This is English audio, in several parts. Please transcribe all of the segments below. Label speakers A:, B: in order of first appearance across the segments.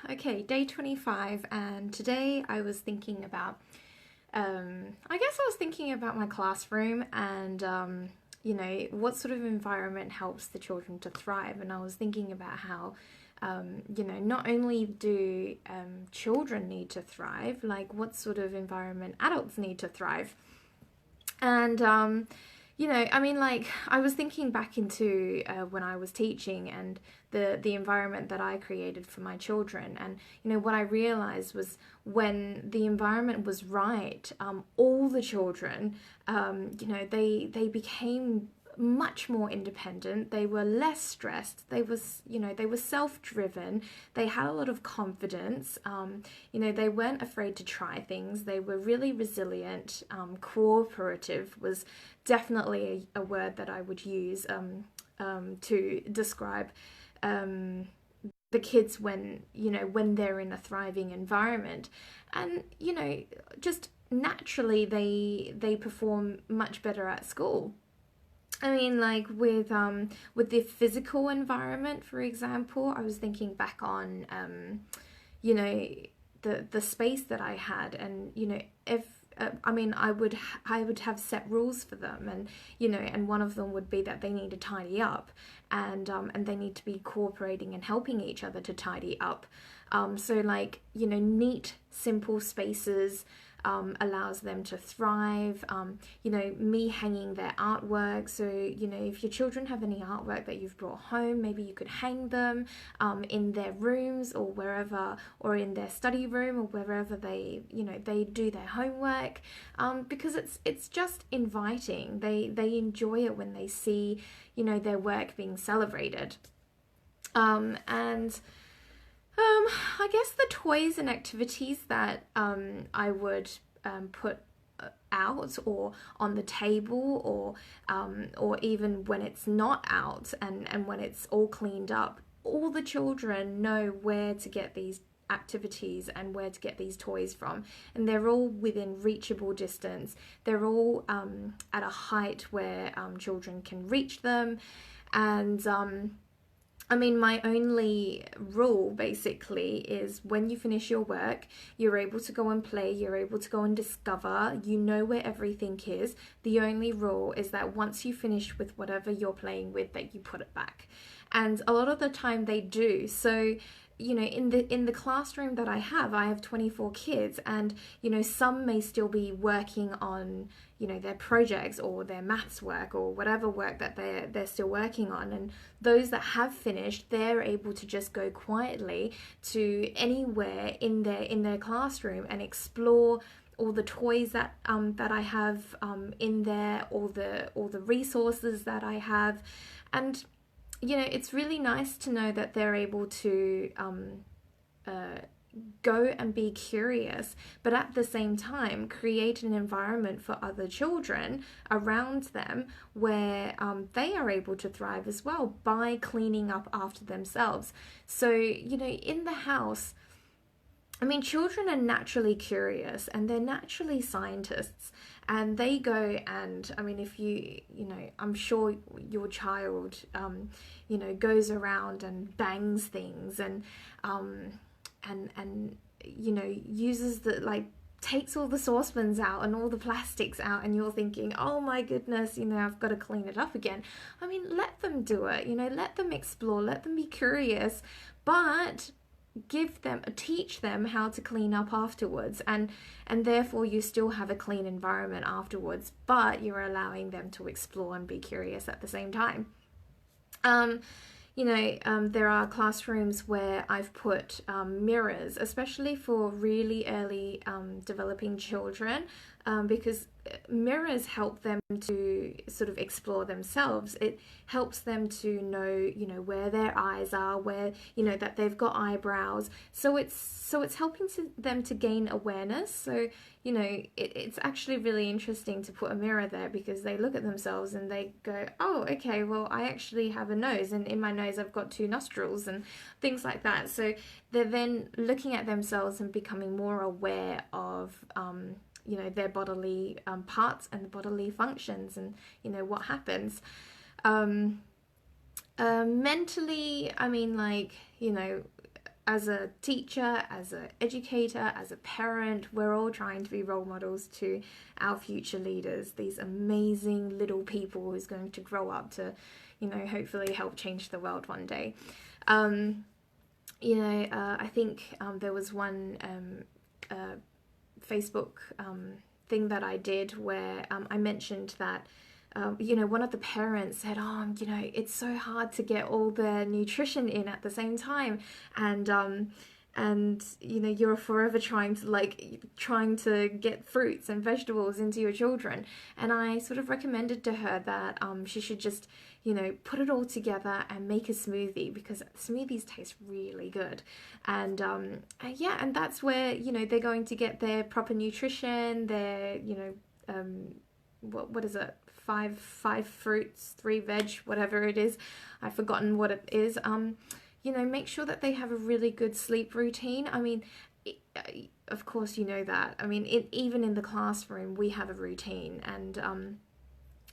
A: Okay, day 25, and today I was thinking about, I guess I was thinking about my classroom and, what sort of environment helps the children to thrive. And I was thinking about how, not only do children need to thrive, like what sort of environment adults need to thrive. And I was thinking back into when I was teaching and the environment that I created for my children, and what I realized was when the environment was right, all the children, they became much more independent. They were less stressed. They were self-driven. They had a lot of confidence. They weren't afraid to try things. They were really resilient. Cooperative was definitely a word that I would use to describe the kids when they're in a thriving environment, and just naturally they perform much better at school. I mean, like with the physical environment, for example, I was thinking back on you know the space that I had, and if I would have set rules for them, and and one of them would be that they need to tidy up, and they need to be cooperating and helping each other to tidy up. So like neat, simple spaces allows them to thrive. Me hanging their artwork. So, if your children have any artwork that you've brought home, maybe you could hang them in their rooms or wherever, or in their study room or wherever they do their homework, because it's just inviting. They enjoy it when they see, their work being celebrated. And I guess the toys and activities that I would put out or on the table, or even when it's not out, and when it's all cleaned up, all the children know where to get these activities and where to get these toys from, and they're all within reachable distance. They're all at a height where children can reach them. And my only rule basically is when you finish your work, you're able to go and play, you're able to go and discover, you know where everything is. The only rule is that once you finish with whatever you're playing with, that you put it back. And a lot of the time they do. So in the classroom that I have 24 kids, and some may still be working on their projects or their maths work or whatever work that they're still working on, and those that have finished, they're able to just go quietly to anywhere in their classroom and explore all the toys that I have in there, all the resources that I have. And it's really nice to know that they're able to go and be curious, but at the same time create an environment for other children around them where they are able to thrive as well by cleaning up after themselves. So, in the house, children are naturally curious and they're naturally scientists, and they go and, if I'm sure your child, goes around and bangs things and uses takes all the saucepans out and all the plastics out, and you're thinking, oh my goodness, I've got to clean it up again. Let them do it, let them explore, let them be curious, but teach them how to clean up afterwards, and therefore you still have a clean environment afterwards, but you're allowing them to explore and be curious at the same time. There are classrooms where I've put mirrors, especially for really early developing children, because mirrors help them to sort of explore themselves. It helps them to know, where their eyes are, where, that they've got eyebrows. So it's helping them to gain awareness. So, it's actually really interesting to put a mirror there, because they look at themselves and they go, oh, okay, well, I actually have a nose, and in my nose I've got two nostrils and things like that. So they're then looking at themselves and becoming more aware of their bodily parts and the bodily functions, and what happens mentally. as a teacher, as an educator, as a parent, we're all trying to be role models to our future leaders, these amazing little people who's going to grow up to, hopefully help change the world one day. I think there was one Facebook thing that I did where I mentioned that one of the parents said, it's so hard to get all the nutrition in at the same time, and you're forever trying to get fruits and vegetables into your children. And I sort of recommended to her that she should just put it all together and make a smoothie, because smoothies taste really good. And and that's where they're going to get their proper nutrition, their what is it, five fruits, 3 veg, whatever it is. I've forgotten what it is. Make sure that they have a really good sleep routine. I mean, of course that. I mean, even in the classroom, we have a routine, and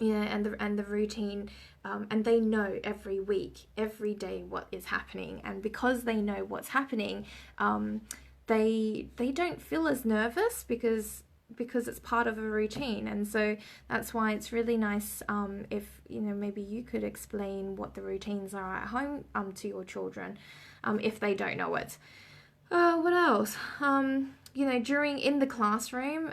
A: and the routine, and they know every week, every day what is happening, and because they know what's happening, they don't feel as nervous because it's part of a routine. And so that's why it's really nice if maybe you could explain what the routines are at home to your children if they don't know it. What else? In the classroom,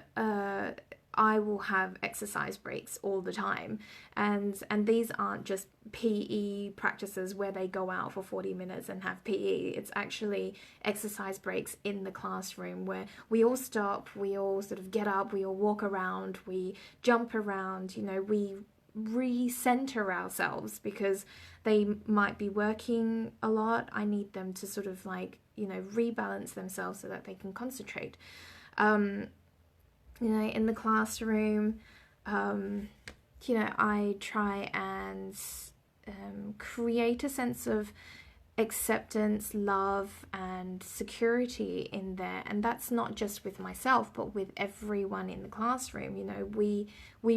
A: I will have exercise breaks all the time, and these aren't just PE practices where they go out for 40 minutes and have PE. It's actually exercise breaks in the classroom where we all stop, we all sort of get up, we all walk around, we jump around, we recenter ourselves because they might be working a lot. I need them to sort of rebalance themselves so that they can concentrate. In the classroom, I try and create a sense of acceptance, love, and security in there. And that's not just with myself, but with everyone in the classroom. We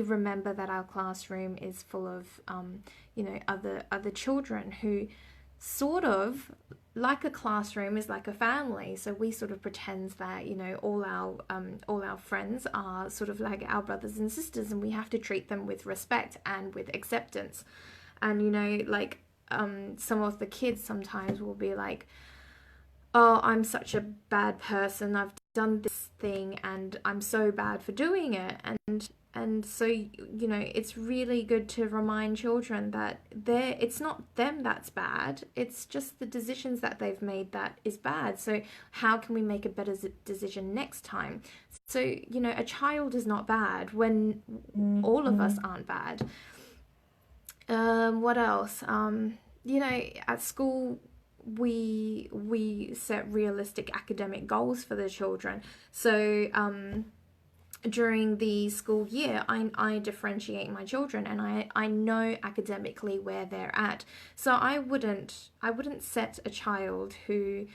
A: remember that our classroom is full of, other children who sort of, like a classroom is like a family. So we sort of pretend that all our friends are sort of like our brothers and sisters, and we have to treat them with respect and with acceptance. And some of the kids sometimes will be like, oh, I'm such a bad person, I've done this thing and I'm so bad for doing it. And so it's really good to remind children that it's not them that's bad, it's just the decisions that they've made that is bad. So how can we make a better decision next time? So a child is not bad when all of us aren't bad. What else? At school we set realistic academic goals for the children. So during the school year, I differentiate my children, and I know academically where they're at. So I wouldn't set a child who,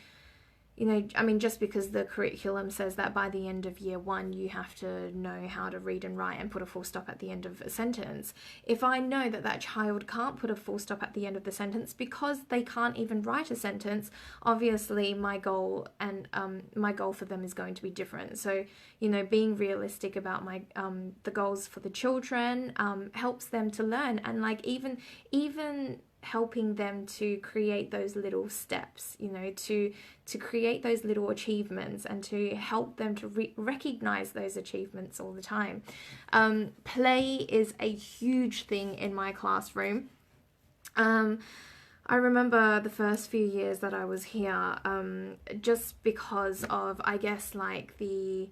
A: just because the curriculum says that by the end of year 1 you have to know how to read and write and put a full stop at the end of a sentence. If I know that child can't put a full stop at the end of the sentence because they can't even write a sentence, obviously my goal for them is going to be different. So being realistic about my the goals for the children helps them to learn, and even helping them to create those little steps, to create those little achievements, and to help them to recognize those achievements all the time. Play is a huge thing in my classroom. I remember the first few years that I was here, just because of, I guess, the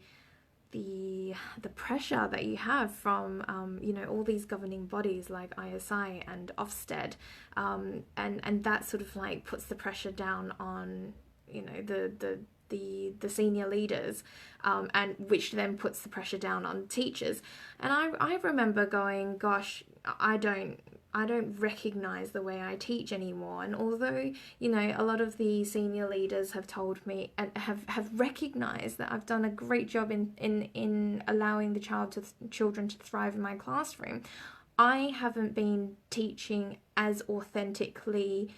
A: pressure that you have from all these governing bodies like ISI and Ofsted, and that sort of puts the pressure down on the senior leaders, and which then puts the pressure down on teachers. And I remember going, gosh, I don't recognize the way I teach anymore. And although a lot of the senior leaders have told me and have recognized that I've done a great job in allowing the children to thrive in my classroom, I haven't been teaching as authentically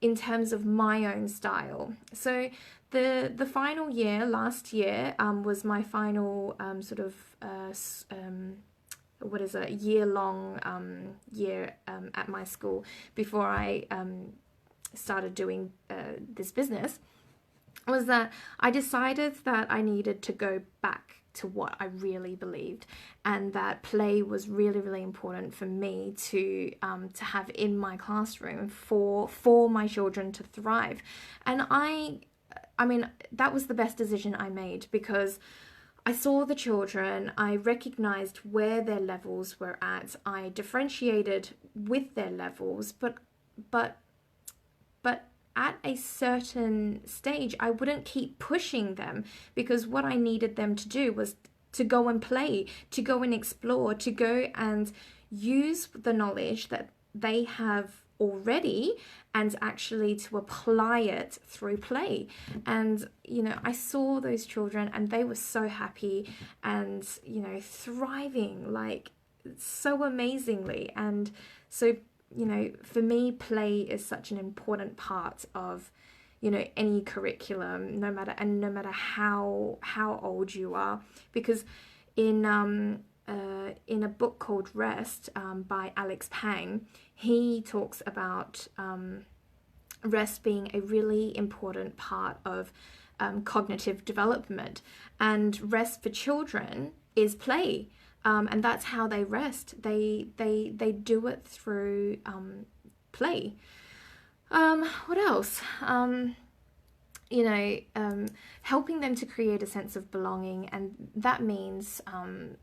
A: in terms of my own style. So the final year last year was my final sort of what is a year-long year at my school before I started doing this business, was that I decided that I needed to go back to what I really believed, and that play was really, really important for me to have in my classroom for my children to thrive. And I mean, that was the best decision I made, because I saw the children, I recognized where their levels were at, I differentiated with their levels, but at a certain stage, I wouldn't keep pushing them, because what I needed them to do was to go and play, to go and explore, to go and use the knowledge that they have already and actually to apply it through play. And I saw those children and they were so happy and thriving like so amazingly. And so for me, play is such an important part of any curriculum, no matter how old you are, because in a book called Rest by Alex Pang, he talks about rest being a really important part of cognitive development, and rest for children is play. And that's how they rest. They do it through play. What else? Helping them to create a sense of belonging, and that means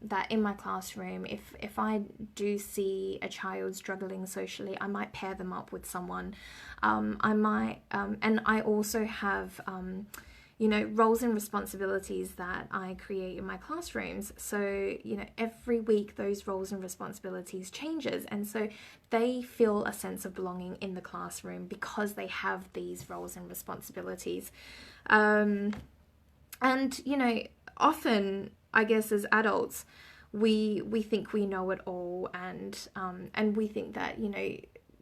A: that in my classroom, if I do see a child struggling socially, I might pair them up with someone. I might, and I also have roles and responsibilities that I create in my classrooms. So, every week those roles and responsibilities changes. And so they feel a sense of belonging in the classroom because they have these roles and responsibilities. And, often, I guess as adults, we think we know it all, and we think that,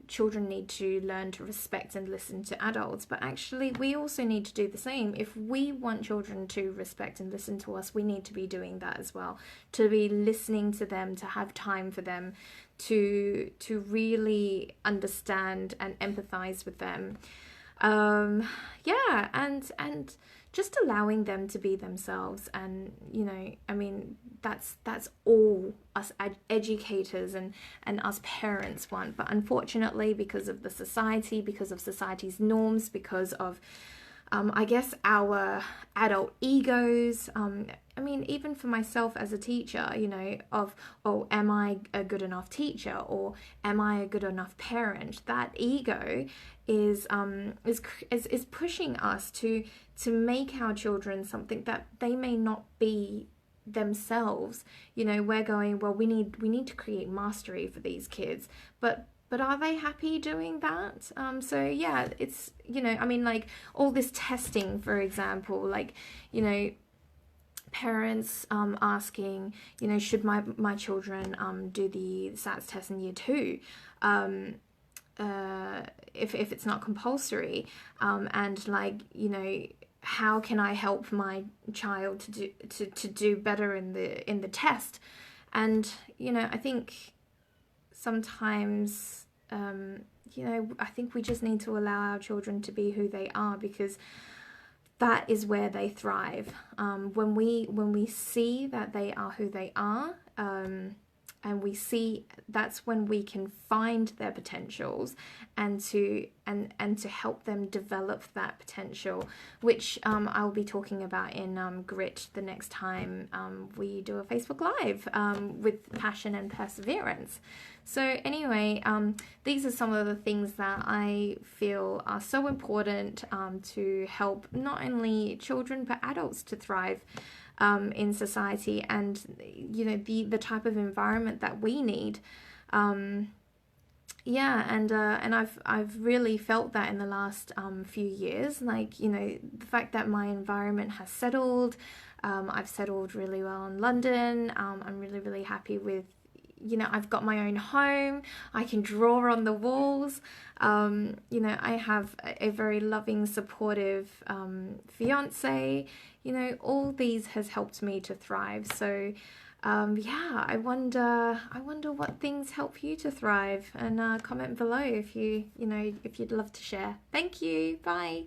A: children need to learn to respect and listen to adults, but actually we also need to do the same. If we want children to respect and listen to us, we need to be doing that as well, to be listening to them, to have time for them, to really understand and empathize with them. And just allowing them to be themselves. And that's all us educators and us parents want. But unfortunately, because of the society, because of society's norms, because of I guess our adult egos, even for myself as a teacher, am I a good enough teacher, or am I a good enough parent? That ego is pushing us to make our children something that they may not be themselves. We're going, well, we need to create mastery for these kids, but are they happy doing that? So yeah, it's like all this testing, for example, parents asking, should my children do the SATs test in year 2, if it's not compulsory, and how can I help my child to do better in the test? And I think sometimes I think we just need to allow our children to be who they are, because that is where they thrive. When we see that they are who they are, and we see, that's when we can find their potentials and to help them develop that potential, which I'll be talking about in Grit the next time we do a Facebook Live with passion and perseverance. So anyway, these are some of the things that I feel are so important to help not only children but adults to thrive in society, and the type of environment that we need. And I've really felt that in the last few years, the fact that my environment has settled. I've settled really well in London. I'm really, really happy with you know, I've got my own home. I can draw on the walls. You know, I have a very loving, supportive fiance. You know, all these has helped me to thrive. So yeah, I wonder what things help you to thrive, and comment below if you know, if you'd love to share. Thank you. Bye.